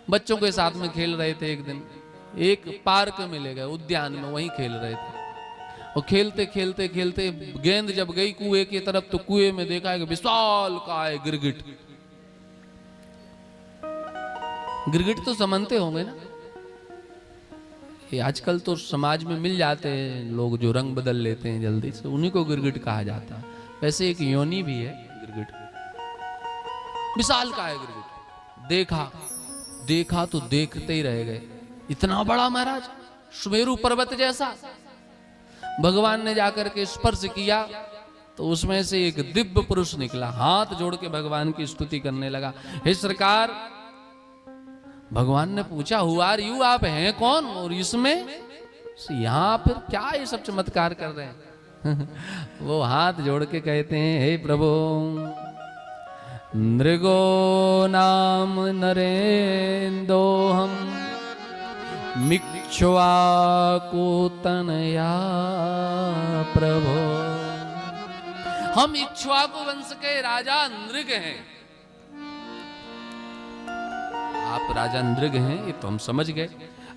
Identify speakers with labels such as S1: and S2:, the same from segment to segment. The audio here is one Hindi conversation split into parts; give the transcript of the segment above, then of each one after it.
S1: बच्चों के साथ में खेल रहे थे। एक दिन एक पार्क में ले गए, उद्यान में, वहीं खेल रहे थे। और खेलते खेलते खेलते गेंद जब गई कुएं की तरफ, तो कुएं में देखा है कि विशाल काय गिरगिट। गिरगिट तो समझते होंगे ना, ये आजकल तो समाज में मिल जाते हैं लोग जो रंग बदल लेते हैं जल्दी से, उन्हीं को गिरगिट कहा जाता है। वैसे एक योनि भी है गिरगिट, विशाल काय गिरगिट। देखा देखा तो देखते ही रह गए, इतना बड़ा महाराज, सुमेरु पर्वत जैसा। भगवान ने जाकर के स्पर्श किया तो उसमें से एक दिव्य पुरुष निकला, हाथ जोड़ के भगवान की स्तुति करने लगा। हे सरकार, भगवान ने पूछा हु आर यू, आप हैं कौन, और इसमें यहां फिर क्या ये सब चमत्कार कर रहे हैं। वो हाथ जोड़ के कहते हैं, हे प्रभु, नृगो नाम नरेंदोहम मिक्ष्वाकु तनया प्रभो। हम इक्ष्वाकु वंश के राजा नृग हैं। आप राजा नृग हैं ये तो हम समझ गए,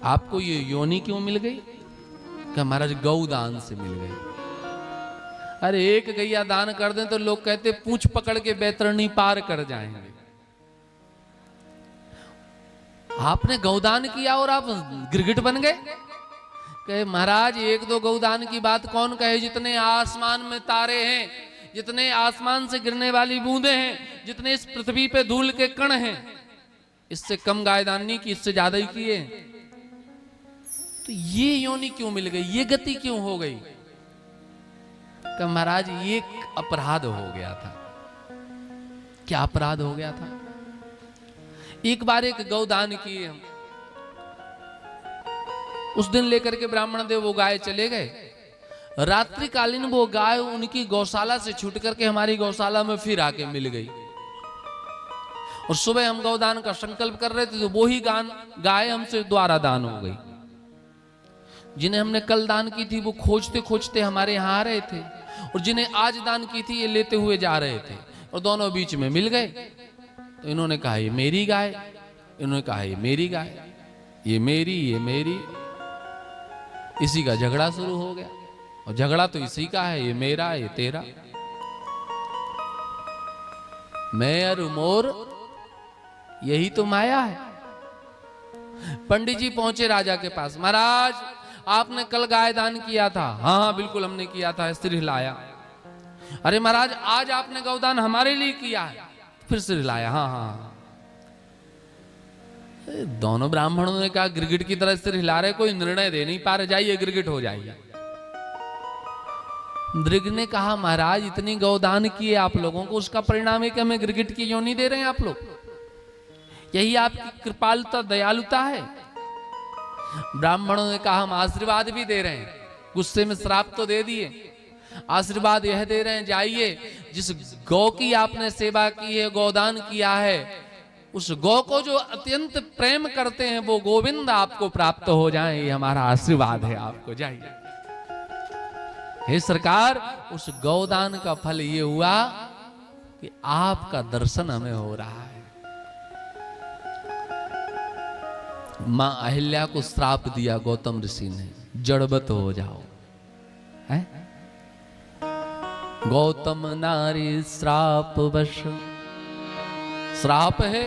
S1: आपको ये योनि क्यों मिल गई? क्या महाराज गौदान से मिल गई। अरे एक गैया दान कर दें तो लोग कहते पूंछ पकड़ के बैतरणी पार कर जाएंगे। आपने गौदान किया और आप गिरगिट बन गए। कहे महाराज एक दो गौदान की बात कौन कहे, जितने आसमान में तारे हैं, जितने आसमान से गिरने वाली बूंदे हैं, जितने इस पृथ्वी पे धूल के कण हैं, इससे कम गायदान नहीं की, इससे ज्यादा ही किए। तो ये योनि क्यों मिल गई, ये गति क्यों हो गई? कि महाराज ये अपराध हो गया था। क्या अपराध हो गया था? एक बार एक गौदान किए हम, उस दिन लेकर के ब्राह्मण देव वो गाय चले गए। रात्रिकालीन वो गाय उनकी गौशाला से छूट करके हमारी गौशाला में फिर आके मिल गई। और सुबह हम गौदान का संकल्प कर रहे थे तो वो ही गाय हमसे द्वारा दान हो गई। जिन्हें हमने कल दान की थी वो खोजते खोजते हमारे यहाँ आ रहे थे, और जिन्हें आज दान की थी ये लेते हुए जा रहे थे, और दोनों बीच में मिल गए। तो इन्होंने कहा ये मेरी गाय, इन्होंने कहा ये मेरी गाय, ये मेरी, ये मेरी। इसी का झगड़ा शुरू हो गया, और झगड़ा तो इसी का है, ये मेरा, ये तेरा, मैं और मोर, यही तो माया है। पंडित जी पहुंचे राजा के पास, महाराज आपने कल गाय दान किया था। हाँ हाँ बिल्कुल हमने किया था, सिर हिलाया। अरे महाराज आज आपने गौदान हमारे लिए किया है, फिर सिर हिलाया। हाँ हाँ। दोनों ब्राह्मणों ने कहा गिरगिट की तरह सिर हिला रहे, कोई निर्णय दे नहीं पा रहे, जाइए गिरगिट हो जाइए। नृग ने कहा महाराज इतनी गौदान किए आप लोगों को, उसका परिणाम है कि हमें गिरगिट की योनि दे रहे हैं आप लोग। यही आपकी कृपालुता दयालुता है। ब्राह्मणों ने कहा हम आशीर्वाद भी दे रहे हैं, गुस्से में श्राप तो दे दिए, आशीर्वाद यह दे रहे हैं जाइए जिस गौ की आपने सेवा की है, गौदान किया है, उस गौ को जो अत्यंत प्रेम करते हैं वो गोविंद आपको प्राप्त हो जाएं, ये हमारा आशीर्वाद है आपको, जाइए। हे सरकार, उस गौदान का फल ये हुआ कि आपका दर्शन हमें हो रहा है। मां अहिल्या को श्राप दिया गौतम ऋषि ने, जड़वत हो जाओ। है गौतम नारी श्राप वश, श्राप है